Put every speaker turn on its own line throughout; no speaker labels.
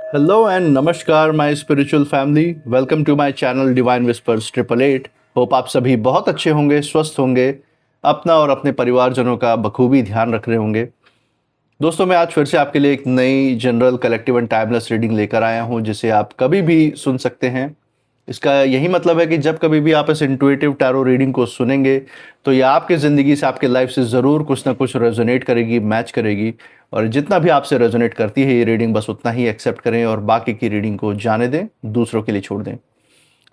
Hello and namaskar my spiritual family. Welcome to my channel Divine Whispers 888. Hope आप सभी बहुत अच्छे होंगे, स्वस्थ होंगे, अपना और अपने परिवारजनों का बखूबी ध्यान रख रहे होंगे। दोस्तों मैं आज फिर से आपके लिए एक नई general collective and timeless reading लेकर आया हूं जिसे आप कभी भी सुन सकते हैं। इसका यही मतलब है कि जब कभी भी आप इस इंट्यूटिव टैरो रीडिंग को सुनेंगे तो ये आपके ज़िंदगी से, आपके लाइफ से ज़रूर कुछ ना कुछ रेजोनेट करेगी, मैच करेगी। और जितना भी आपसे रेजोनेट करती है ये रीडिंग, बस उतना ही एक्सेप्ट करें और बाकी की रीडिंग को जाने दें, दूसरों के लिए छोड़ दें।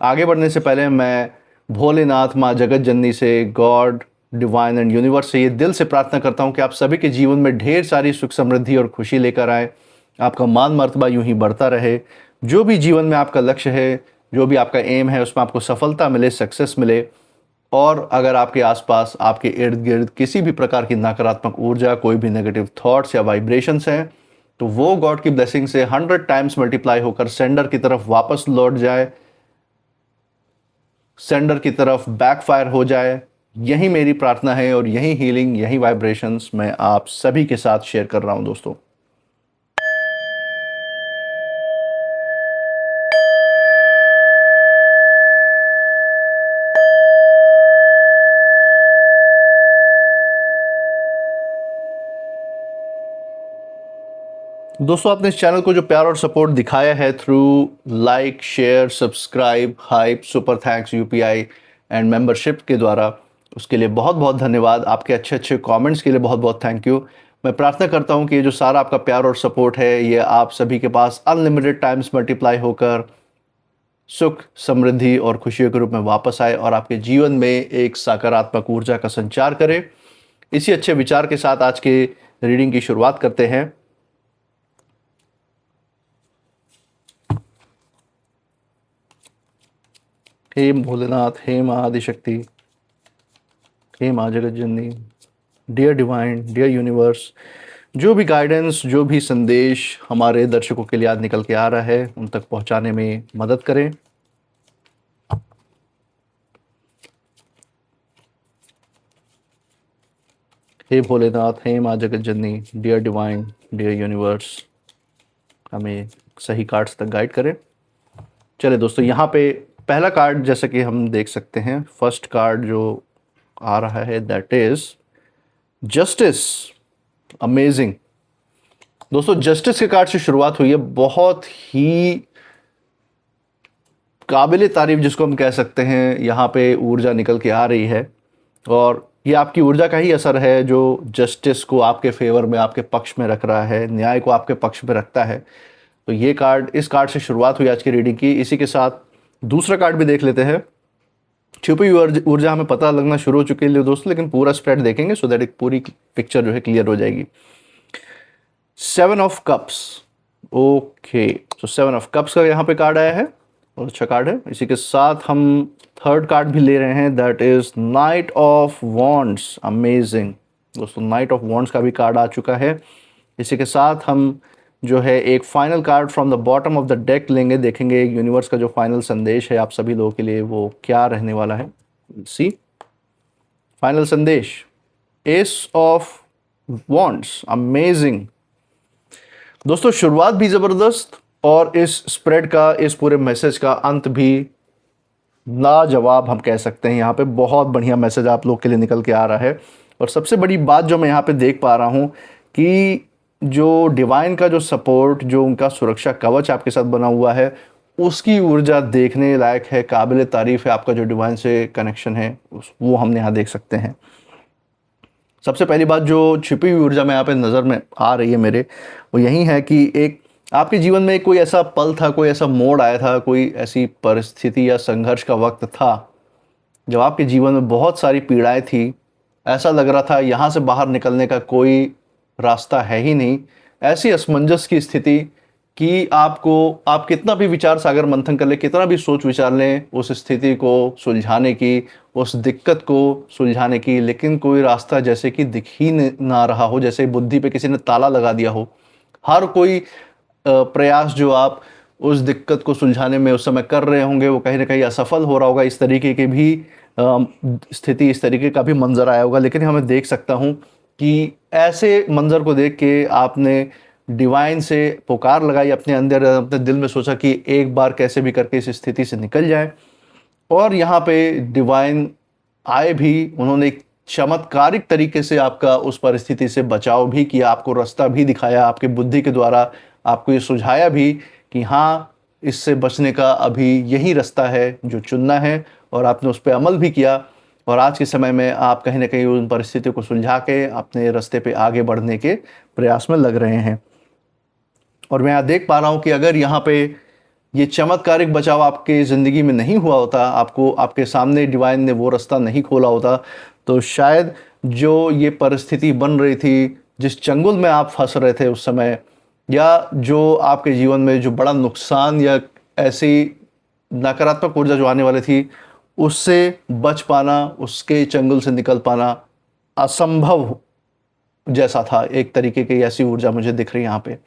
आगे बढ़ने से पहले मैं भोलेनाथ, माँ जगत जननी से, गॉड, डिवाइन एंड यूनिवर्स से ये दिल से प्रार्थना करता हूँ कि आप सभी के जीवन में ढेर सारी सुख समृद्धि और खुशी लेकर आए। आपका मान मर्तबा यूं ही बढ़ता रहे। जो भी जीवन में आपका लक्ष्य है, जो भी आपका एम है, उसमें आपको सफलता मिले, सक्सेस मिले। और अगर आपके आसपास, आपके इर्द गिर्द किसी भी प्रकार की नकारात्मक ऊर्जा, कोई भी नेगेटिव थॉट्स या वाइब्रेशंस हैं, तो वो गॉड की ब्लेसिंग से 100 टाइम्स मल्टीप्लाई होकर सेंडर की तरफ वापस लौट जाए, सेंडर की तरफ बैकफायर हो जाए। यही मेरी प्रार्थना है और यही हीलिंग, यही वाइब्रेशंस मैं आप सभी के साथ शेयर कर रहा हूं दोस्तों। दोस्तों आपने इस चैनल को जो प्यार और सपोर्ट दिखाया है through like, share, subscribe, hype, super thanks, UPI and membership के द्वारा, उसके लिए बहुत बहुत धन्यवाद। आपके अच्छे अच्छे कमेंट्स के लिए बहुत बहुत थैंक यू। मैं प्रार्थना करता हूं कि ये जो सारा आपका प्यार और सपोर्ट है ये आप सभी के पास अनलिमिटेड टाइम्स मल्टीप्लाई होकर सुख, समृद्धि और खुशियों के रूप में वापस आए और आपके जीवन में एक सकारात्मक ऊर्जा का संचार करे। इसी अच्छे विचार के साथ आज के रीडिंग की शुरुआत करते हैं। हे भोलेनाथ, हे माँ आदिशक्ति, हे माँ जगत जननी, डियर डिवाइन, डियर यूनिवर्स, जो भी गाइडेंस, जो भी संदेश हमारे दर्शकों के लिए आज निकल के आ रहा है उन तक पहुंचाने में मदद करें। हे भोलेनाथ, हे माँ जगत जननी, डियर डिवाइन, डियर यूनिवर्स, हमें सही कार्ड्स तक गाइड करें। चले दोस्तों, यहाँ पे पहला कार्ड जैसे कि हम देख सकते हैं, फर्स्ट कार्ड जो आ रहा है दैट इज जस्टिस। अमेजिंग दोस्तों, जस्टिस के कार्ड से शुरुआत हुई है। बहुत ही काबिले तारीफ जिसको हम कह सकते हैं, यहाँ पे ऊर्जा निकल के आ रही है और ये आपकी ऊर्जा का ही असर है जो जस्टिस को आपके फेवर में, आपके पक्ष में रख रहा है, न्याय को आपके पक्ष में रखता है। तो ये कार्ड, इस कार्ड से शुरुआत हुई आज की रीडिंग की। इसी के साथ दूसरा कार्ड भी देख लेते हैं। छुपी हुई ऊर्जा हमें पता लगना शुरू हो चुकी है दोस्तों, लेकिन पूरा स्प्रेड देखेंगे सो दैट एक पूरी पिक्चर जो है क्लियर हो जाएगी। 7 ऑफ कप्स। ओके, तो 7 ऑफ कप्स का यहाँ पे कार्ड आया है और अच्छा कार्ड है। इसी के साथ हम थर्ड कार्ड भी ले रहे हैं, that is night of wands. Amazing दोस्तों, नाइट ऑफ वॉन्ड्स का भी कार्ड आ चुका है। इसी के साथ हम जो है एक final card from the bottom of the deck लेंगे, देखेंगे यूनिवर्स का जो फाइनल संदेश है आप सभी लोगों के लिए वो क्या रहने वाला है। सी फाइनल संदेश, एस ऑफ वॉन्ड्स। अमेजिंग दोस्तों, शुरुआत भी ज़बरदस्त और इस स्प्रेड का, इस पूरे मैसेज का अंत भी लाजवाब हम कह सकते हैं। यहाँ पे बहुत बढ़िया मैसेज आप लोग के लिए निकल के आ रहा है। और सबसे बड़ी बात जो मैं यहाँ पे देख पा रहा हूँ कि जो डिवाइन का जो सपोर्ट, जो उनका सुरक्षा कवच आपके साथ बना हुआ है, उसकी ऊर्जा देखने लायक है, काबिल तारीफ है। आपका जो डिवाइन से कनेक्शन है वो हमने यहाँ देख सकते हैं। सबसे पहली बात जो छिपी हुई ऊर्जा में यहाँ पे नज़र में आ रही है मेरे, वो यही है कि एक आपके जीवन में कोई ऐसा पल था, कोई ऐसा मोड़ आया था, कोई ऐसी परिस्थिति या संघर्ष का वक्त था जब आपके जीवन में बहुत सारी पीड़ाएं थी। ऐसा लग रहा था यहाँ से बाहर निकलने का कोई रास्ता है ही नहीं। ऐसी असमंजस की स्थिति कि आप कितना भी विचार सागर मंथन कर ले, कितना भी सोच विचार लें उस स्थिति को सुलझाने की, उस दिक्कत को सुलझाने की, लेकिन कोई रास्ता जैसे कि दिख ही ना रहा हो, जैसे बुद्धि पे किसी ने ताला लगा दिया हो। हर कोई प्रयास जो आप उस दिक्कत को सुलझाने में उस समय कर रहे होंगे वो कहीं ना कहीं असफल हो रहा होगा। इस तरीके की भी स्थिति, इस तरीके का भी मंजर आया होगा। लेकिन हमें देख सकता हूँ कि ऐसे मंजर को देख के आपने डिवाइन से पुकार लगाई अपने अंदर, अपने दिल में सोचा कि एक बार कैसे भी करके इस स्थिति से निकल जाए। और यहाँ पे डिवाइन आए भी, उन्होंने एक चमत्कारिक तरीके से आपका उस परिस्थिति से बचाव भी किया, आपको रास्ता भी दिखाया, आपकी बुद्धि के द्वारा आपको ये सुझाया भी कि हाँ, इससे बचने का अभी यही रास्ता है जो चुनना है, और आपने उस पर अमल भी किया। और आज के समय में आप कहीं ना कहीं उन परिस्थितियों को सुलझा के अपने रास्ते पे आगे बढ़ने के प्रयास में लग रहे हैं। और मैं यहाँ देख पा रहा हूँ कि अगर यहाँ पे ये चमत्कारिक बचाव आपके ज़िंदगी में नहीं हुआ होता, आपको आपके सामने डिवाइन ने वो रास्ता नहीं खोला होता, तो शायद जो ये परिस्थिति बन रही थी, जिस चंगुल में आप फंस रहे थे उस समय, या जो आपके जीवन में जो बड़ा नुकसान या ऐसी नकारात्मक ऊर्जा जो आने वाली थी, उससे बच पाना, उसके चंगुल से निकल पाना असंभव जैसा था। एक तरीके की ऐसी ऊर्जा मुझे दिख रही है यहाँ पे।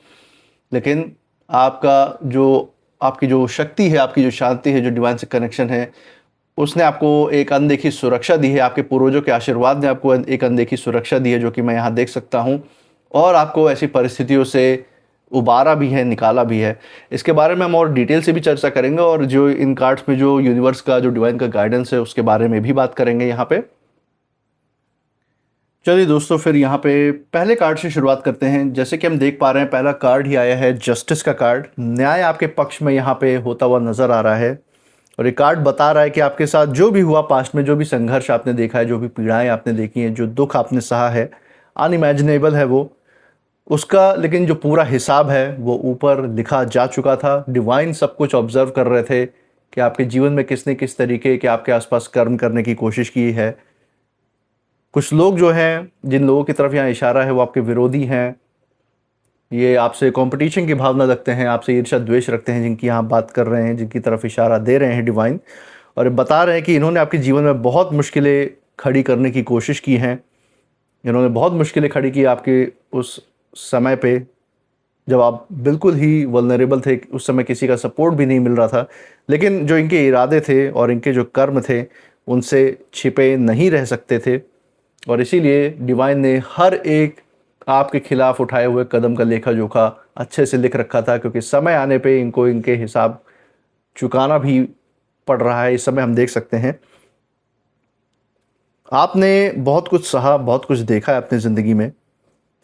लेकिन आपकी जो शक्ति है, आपकी जो शांति है, जो डिवाइन से कनेक्शन है, उसने आपको एक अनदेखी सुरक्षा दी है। आपके पूर्वजों के आशीर्वाद ने आपको एक अनदेखी सुरक्षा दी है, जो कि मैं यहाँ देख सकता हूँ, और आपको ऐसी परिस्थितियों से उबारा भी है, निकाला भी है। इसके बारे में हम और डिटेल से भी चर्चा करेंगे, और जो इन कार्ड्स में जो यूनिवर्स का, जो डिवाइन का गाइडेंस है, उसके बारे में भी बात करेंगे यहाँ पे। चलिए दोस्तों, फिर यहाँ पे पहले कार्ड से शुरुआत करते हैं। जैसे कि हम देख पा रहे हैं, पहला कार्ड ही आया है जस्टिस का कार्ड। न्याय आपके पक्ष में यहाँ पे होता हुआ नजर आ रहा है, और ये कार्ड बता रहा है कि आपके साथ जो भी हुआ पास्ट में, जो भी संघर्ष आपने देखा है, जो भी पीड़ाएं आपने देखी हैं, जो दुख आपने सहा है, अनइमेजिनेबल है वो, उसका लेकिन जो पूरा हिसाब है वो ऊपर लिखा जा चुका था। डिवाइन सब कुछ ऑब्जर्व कर रहे थे कि आपके जीवन में किसने किस तरीके के आपके आसपास कर्म करने की कोशिश की है। कुछ लोग जो हैं, जिन लोगों की तरफ यहाँ इशारा है, वो आपके विरोधी हैं। ये आपसे कंपटीशन की भावना रखते हैं, आपसे ईर्ष्या द्वेष रखते हैं, जिनकी यहाँ बात कर रहे हैं, जिनकी तरफ इशारा दे रहे हैं डिवाइन। और ये बता रहे हैं कि इन्होंने आपके जीवन में बहुत मुश्किलें खड़ी करने की कोशिश की हैं। इन्होंने बहुत मुश्किलें खड़ी की आपके उस समय पे, जब आप बिल्कुल ही वल्नरेबल थे। उस समय किसी का सपोर्ट भी नहीं मिल रहा था, लेकिन जो इनके इरादे थे और इनके जो कर्म थे, उनसे छिपे नहीं रह सकते थे। और इसीलिए डिवाइन ने हर एक आपके खिलाफ उठाए हुए कदम का लेखा जोखा अच्छे से लिख रखा था, क्योंकि समय आने पे इनको इनके हिसाब चुकाना भी पड़ रहा है। इस समय हम देख सकते हैं आपने बहुत कुछ सहा, बहुत कुछ देखा है अपनी ज़िंदगी में,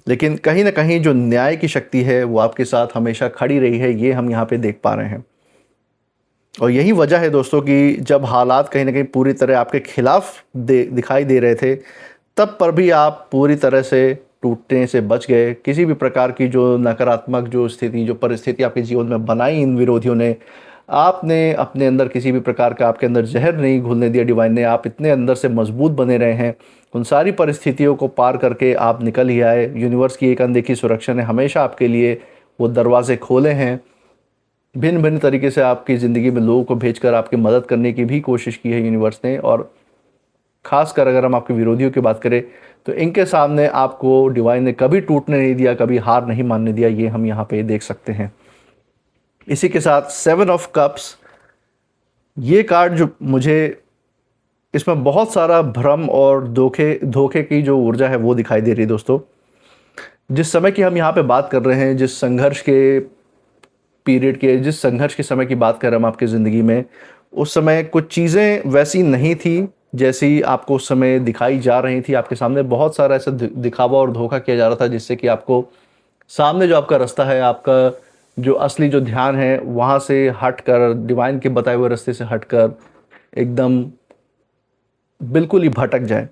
लेकिन कहीं ना कहीं जो न्याय की शक्ति है वो आपके साथ हमेशा खड़ी रही है। ये हम यहाँ पे देख पा रहे हैं। और यही वजह है दोस्तों कि जब हालात कहीं ना कहीं पूरी तरह आपके खिलाफ दिखाई दे रहे थे, तब पर भी आप पूरी तरह से टूटने से बच गए। किसी भी प्रकार की जो नकारात्मक जो स्थिति, जो परिस्थिति आपके जीवन में बनाई इन विरोधियों ने, आपने अपने अंदर किसी भी प्रकार का, आपके अंदर जहर नहीं घुलने दिया डिवाइन ने। आप इतने अंदर से मजबूत बने रहे हैं। उन सारी परिस्थितियों को पार करके आप निकल ही आए। यूनिवर्स की एक अनदेखी सुरक्षा ने हमेशा आपके लिए वो दरवाजे खोले हैं। भिन्न भिन्न तरीके से आपकी ज़िंदगी में लोगों को भेजकर आपकी मदद करने की भी कोशिश की है यूनिवर्स ने। और ख़ासकर अगर हम आपके विरोधियों की बात करें, तो इनके सामने आपको डिवाइन ने कभी टूटने नहीं दिया, कभी हार नहीं मानने दिया। ये हम यहाँ पे देख सकते हैं। इसी के साथ 7 ऑफ कप्स, ये कार्ड जो मुझे, इसमें बहुत सारा भ्रम और धोखे की जो ऊर्जा है वो दिखाई दे रही है दोस्तों। जिस समय की हम यहाँ पे बात कर रहे हैं, जिस संघर्ष के पीरियड के, जिस संघर्ष के समय की बात कर रहे हैं हम आपकी ज़िंदगी में, उस समय कुछ चीज़ें वैसी नहीं थी जैसी आपको उस समय दिखाई जा रही थी। आपके सामने बहुत सारा ऐसा दिखावा और धोखा किया जा रहा था, जिससे कि आपको सामने जो आपका रास्ता है, आपका जो असली जो ध्यान है, वहाँ से हटकर, डिवाइन के बताए हुए रास्ते से हटकर एकदम बिल्कुल ही भटक जाए।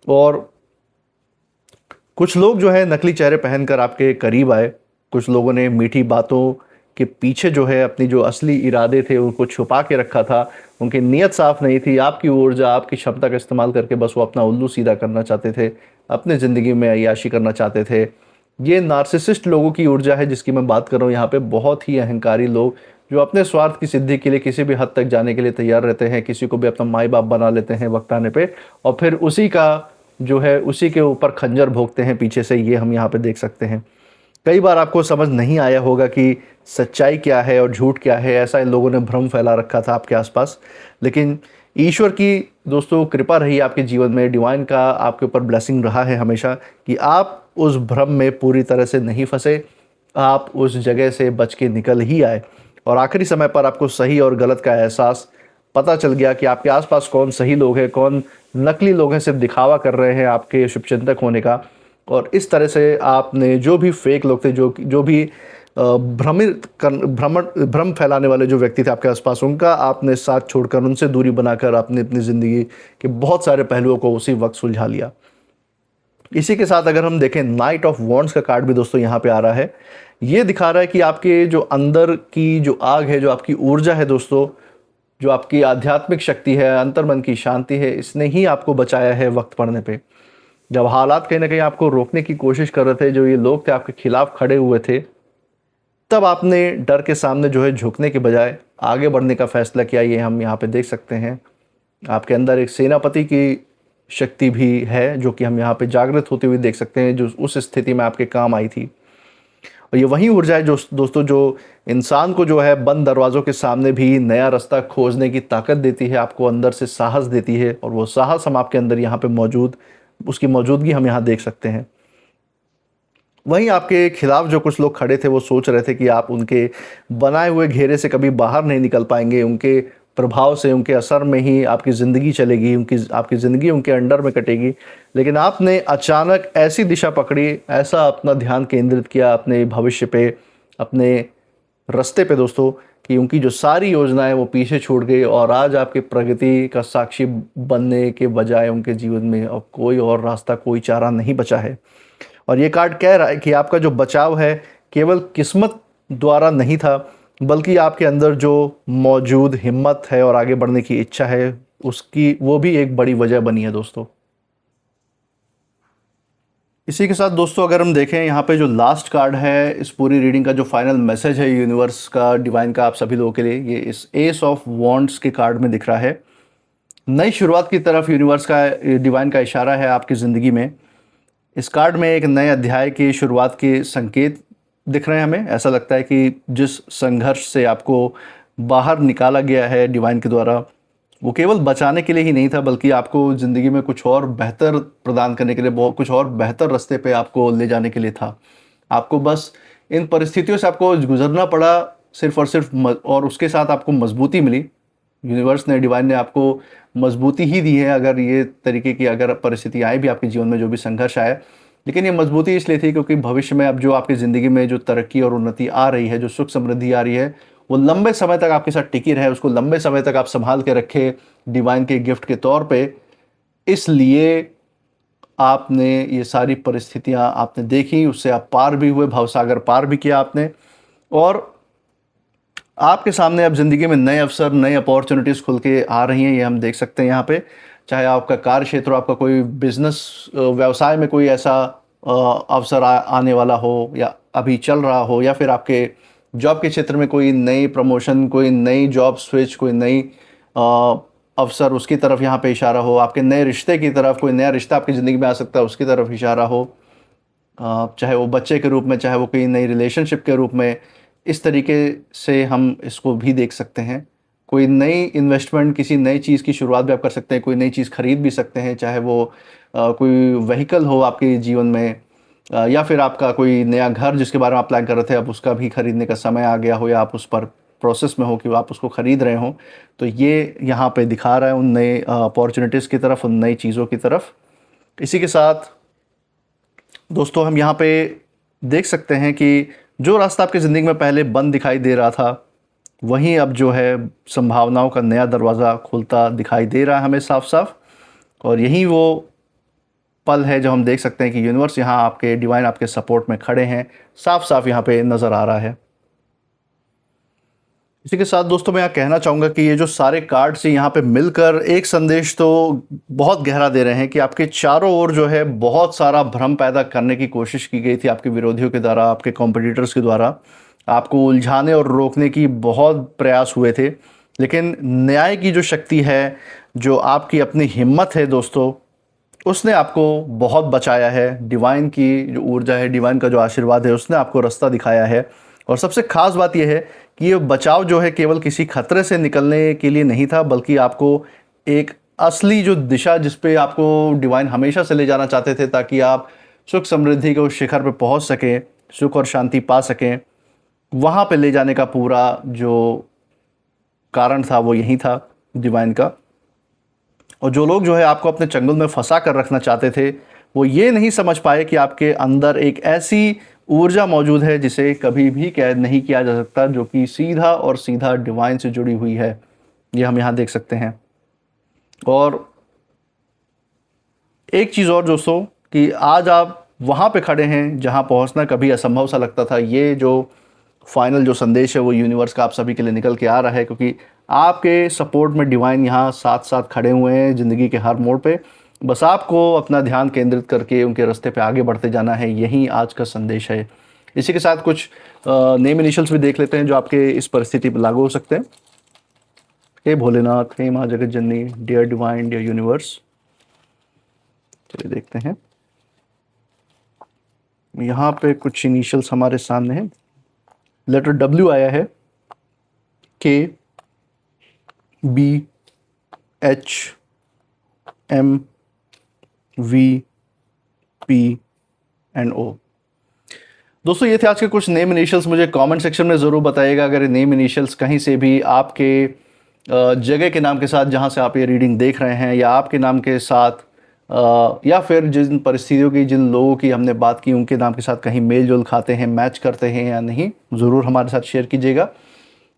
और कुछ लोग जो है नकली चेहरे पहनकर आपके करीब आए। कुछ लोगों ने मीठी बातों के पीछे जो है अपनी जो असली इरादे थे उनको छुपा के रखा था। उनकी नीयत साफ नहीं थी। आपकी ऊर्जा, आपकी क्षमता का इस्तेमाल करके बस वो अपना उल्लू सीधा करना चाहते थे, अपने ज़िंदगी में अय्याशी करना चाहते थे। ये नार्सिसिस्ट लोगों की ऊर्जा है जिसकी मैं बात कर रहा हूँ यहाँ पे। बहुत ही अहंकारी लोग जो अपने स्वार्थ की सिद्धि के लिए किसी भी हद तक जाने के लिए तैयार रहते हैं। किसी को भी अपना माई बाप बना लेते हैं वक्त आने पे, और फिर उसी का जो है, उसी के ऊपर खंजर भोंकते हैं पीछे से। ये हम यहाँ पे देख सकते हैं। कई बार आपको समझ नहीं आया होगा कि सच्चाई क्या है और झूठ क्या है। ऐसा इन लोगों ने भ्रम फैला रखा था आपके आसपास। लेकिन ईश्वर की दोस्तों कृपा रही आपके जीवन में, डिवाइन का आपके ऊपर ब्लेसिंग रहा है हमेशा कि आप उस भ्रम में पूरी तरह से नहीं फंसे। आप उस जगह से बच के निकल ही आए और आखिरी समय पर आपको सही और गलत का एहसास पता चल गया कि आपके आसपास कौन सही लोग हैं, कौन नकली लोग हैं, सिर्फ दिखावा कर रहे हैं आपके शुभचिंतक होने का। और इस तरह से आपने जो भी फेक लोग थे, जो भी भ्रम फैलाने वाले जो व्यक्ति थे आपके आसपास, उनका आपने साथ छोड़कर, उनसे दूरी बनाकर आपने अपनी ज़िंदगी के बहुत सारे पहलुओं को उसी वक्त सुलझा लिया। इसी के साथ अगर हम देखें, नाइट ऑफ वॉन्ड्स का कार्ड भी दोस्तों यहाँ पे आ रहा है। ये दिखा रहा है कि आपके जो अंदर की जो आग है, जो आपकी ऊर्जा है दोस्तों, जो आपकी आध्यात्मिक शक्ति है, अंतर्मन की शांति है, इसने ही आपको बचाया है वक्त पड़ने पे। जब हालात कहीं ना कहीं आपको रोकने की कोशिश कर रहे थे, जो ये लोग थे आपके खिलाफ खड़े हुए थे, तब आपने डर के सामने जो है झुकने के बजाय आगे बढ़ने का फैसला किया। ये हम यहाँ पे देख सकते हैं। आपके अंदर एक सेनापति की शक्ति भी है, जो कि हम यहाँ पे जागृत होते हुए देख सकते हैं, जो उस स्थिति में आपके काम आई थी। और ये वही ऊर्जा है जो दोस्तों, जो इंसान को जो है बंद दरवाज़ों के सामने भी नया रास्ता खोजने की ताकत देती है, आपको अंदर से साहस देती है। और वो साहस हम आपके अंदर यहाँ पे मौजूद, उसकी मौजूदगी हम यहाँ देख सकते हैं। वहीं आपके खिलाफ जो कुछ लोग खड़े थे, वो सोच रहे थे कि आप उनके बनाए हुए घेरे से कभी बाहर नहीं निकल पाएंगे, उनके प्रभाव से, उनके असर में ही आपकी ज़िंदगी चलेगी, आपकी ज़िंदगी उनके अंडर में कटेगी। लेकिन आपने अचानक ऐसी दिशा पकड़ी, ऐसा अपना ध्यान केंद्रित किया अपने भविष्य पे, अपने रास्ते पे दोस्तों, कि उनकी जो सारी योजनाएं वो पीछे छूट गई और आज आपकी प्रगति का साक्षी बनने के बजाय उनके जीवन में अब कोई और रास्ता, कोई चारा नहीं बचा है। और ये कार्ड कह रहा है कि आपका जो बचाव है केवल किस्मत द्वारा नहीं था, बल्कि आपके अंदर जो मौजूद हिम्मत है और आगे बढ़ने की इच्छा है, उसकी वो भी एक बड़ी वजह बनी है दोस्तों। इसी के साथ दोस्तों अगर हम देखें, यहाँ पे जो लास्ट कार्ड है इस पूरी रीडिंग का, जो फाइनल मैसेज है यूनिवर्स का, डिवाइन का, आप सभी लोगों के लिए, ये इस एस ऑफ वॉन्ड्स के कार्ड में दिख रहा है। नई शुरुआत की तरफ यूनिवर्स का, डिवाइन का इशारा है आपकी ज़िंदगी में। इस कार्ड में एक नए अध्याय की शुरुआत के संकेत दिख रहे हैं हमें। ऐसा लगता है कि जिस संघर्ष से आपको बाहर निकाला गया है डिवाइन के द्वारा, वो केवल बचाने के लिए ही नहीं था, बल्कि आपको ज़िंदगी में कुछ और बेहतर प्रदान करने के लिए, बहुत कुछ और बेहतर रास्ते पे आपको ले जाने के लिए था। आपको बस इन परिस्थितियों से आपको गुजरना पड़ा सिर्फ और सिर्फ, और उसके साथ आपको मजबूती मिली। यूनिवर्स ने, डिवाइन ने आपको मजबूती ही दी है। अगर ये तरीके की अगर परिस्थिति आए भी आपके जीवन में, जो भी संघर्ष आए, लेकिन ये मजबूती इसलिए थी क्योंकि भविष्य में अब जो आपकी ज़िंदगी में जो तरक्की और उन्नति आ रही है, जो सुख समृद्धि आ रही है, वो लंबे समय तक आपके साथ टिकी रहे, उसको लंबे समय तक आप संभाल के रखे डिवाइन के गिफ्ट के तौर पे। इसलिए आपने ये सारी परिस्थितियां आपने देखी, उससे आप पार भी हुए, भवसागर पार भी किया आपने, और आपके सामने अब ज़िंदगी में नए अवसर, नए अपॉर्चुनिटीज़ खुल के आ रही हैं। ये हम देख सकते हैं यहाँ पे। चाहे आपका कार्य क्षेत्र, आपका कोई बिजनेस, व्यवसाय में कोई ऐसा अवसर आने वाला हो, या अभी चल रहा हो, या फिर आपके जॉब के क्षेत्र में कोई नई प्रमोशन, कोई नई जॉब स्विच, कोई नई अवसर, उसकी तरफ यहाँ पे इशारा हो। आपके नए रिश्ते की तरफ, कोई नया रिश्ता आपकी ज़िंदगी में आ सकता है, उसकी तरफ इशारा हो। चाहे वो बच्चे के रूप में, चाहे वो कोई नई रिलेशनशिप के रूप में। इस तरीके से हम इसको भी देख सकते हैं। कोई नई इन्वेस्टमेंट, किसी नई चीज़ की शुरुआत भी आप कर सकते हैं, कोई नई चीज़ खरीद भी सकते हैं, चाहे वो कोई व्हीकल हो आपके जीवन में, या फिर आपका कोई नया घर जिसके बारे में आप प्लान कर रहे थे, अब उसका भी खरीदने का समय आ गया हो, या आप उस पर प्रोसेस में हो कि आप उसको ख़रीद रहे हो। तो ये यहाँ पे दिखा रहा है उन नए अपॉर्चुनिटीज़ की तरफ, उन नई चीज़ों की तरफ। इसी के साथ दोस्तों हम यहाँ पे देख सकते हैं कि जो रास्ता आपकी ज़िंदगी में पहले बंद दिखाई दे रहा था, वहीं अब जो है संभावनाओं का नया दरवाज़ा खुलता दिखाई दे रहा है हमें साफ साफ। और यही वो पल है जो हम देख सकते हैं कि यूनिवर्स यहाँ आपके, डिवाइन आपके सपोर्ट में खड़े हैं, साफ साफ यहाँ पे नज़र आ रहा है। इसी के साथ दोस्तों मैं यहाँ कहना चाहूँगा कि ये जो सारे कार्ड्स यहाँ पे मिलकर एक संदेश तो बहुत गहरा दे रहे हैं कि आपके चारों ओर जो है बहुत सारा भ्रम पैदा करने की कोशिश की गई थी आपके विरोधियों के द्वारा, आपके कॉम्पिटिटर्स के द्वारा। आपको उलझाने और रोकने की बहुत प्रयास हुए थे, लेकिन न्याय की जो शक्ति है, जो आपकी अपनी हिम्मत है दोस्तों, उसने आपको बहुत बचाया है। डिवाइन की जो ऊर्जा है, डिवाइन का जो आशीर्वाद है, उसने आपको रास्ता दिखाया है। और सबसे ख़ास बात यह है कि ये बचाव जो है केवल किसी खतरे से निकलने के लिए नहीं था, बल्कि आपको एक असली जो दिशा, जिस पे आपको डिवाइन हमेशा से ले जाना चाहते थे, ताकि आप सुख समृद्धि के उस शिखर पे पहुंच सकें, सुख और शांति पा सकें, वहाँ पे ले जाने का पूरा जो कारण था वो यही था डिवाइन का। और जो लोग जो है आपको अपने चंगुल में फंसा कर रखना चाहते थे, वो ये नहीं समझ पाए कि आपके अंदर एक ऐसी ऊर्जा मौजूद है जिसे कभी भी कैद नहीं किया जा सकता, जो कि सीधा और सीधा डिवाइन से जुड़ी हुई है। ये हम यहाँ देख सकते हैं। और एक चीज़ और दोस्तों, कि आज आप वहाँ पे खड़े हैं जहाँ पहुँचना कभी असंभव सा लगता था। ये जो फाइनल जो संदेश है वो यूनिवर्स का आप सभी के लिए निकल के आ रहा है, क्योंकि आपके सपोर्ट में डिवाइन यहाँ साथ साथ खड़े हुए हैं ज़िंदगी के हर मोड़ पे। बस आपको अपना ध्यान केंद्रित करके उनके रास्ते पे आगे बढ़ते जाना है, यही आज का संदेश है। इसी के साथ कुछ नेम इनिशियल्स भी देख लेते हैं जो आपके इस परिस्थिति पर लागू हो सकते हैं। हे भोलेनाथ, हे माँ जगत जननी, डियर डिवाइन, डियर यूनिवर्स। चलिए देखते हैं। यहाँ पे कुछ इनिशियल्स हमारे सामने हैं। लेटर W आया है, K, B, H, M, V, P and O। दोस्तों ये थे आज के कुछ नेम इनिशियल्स। मुझे कमेंट सेक्शन में ज़रूर बताइएगा अगर ये नेम इनिशियल्स कहीं से भी आपके जगह के नाम के साथ, जहाँ से आप ये रीडिंग देख रहे हैं, या आपके नाम के साथ, या फिर जिन परिस्थितियों की, जिन लोगों की हमने बात की, उनके नाम के साथ कहीं मेल जोल खाते हैं, मैच करते हैं या नहीं, ज़रूर हमारे साथ शेयर कीजिएगा।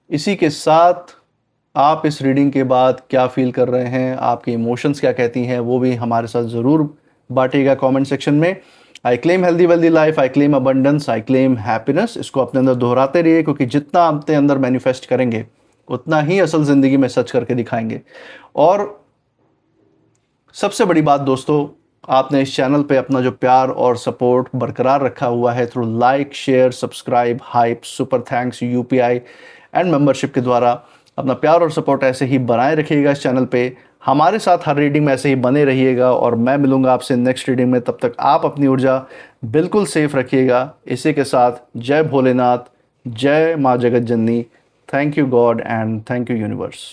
इसी के साथ आप इस रीडिंग के बाद क्या फील कर रहे हैं, आपके इमोशंस क्या कहती हैं, वो भी हमारे साथ ज़रूर बांटिएगा कमेंट सेक्शन में। I claim healthy wealthy life, I claim abundance, I claim happiness. इसको अपने अंदर दोहराते रहिए, क्योंकि जितना अपने अंदर मैनिफेस्ट करेंगे उतना ही असल ज़िंदगी में सच करके दिखाएंगे। और सबसे बड़ी बात दोस्तों, आपने इस चैनल पे अपना जो प्यार और सपोर्ट बरकरार रखा हुआ है through like, share, subscribe, hype, super thanks, UPI and membership के द्वारा अपना प्यार और सपोर्ट ऐसे ही बनाए रखिएगा इस चैनल पे। हमारे साथ हर रीडिंग में ऐसे ही बने रहिएगा, और मैं मिलूंगा आपसे नेक्स्ट रीडिंग में। तब तक आप अपनी ऊर्जा बिल्कुल सेफ रखिएगा। इसी के साथ जय भोलेनाथ, जय माँ जगत जननी। Thank you God and thank you universe.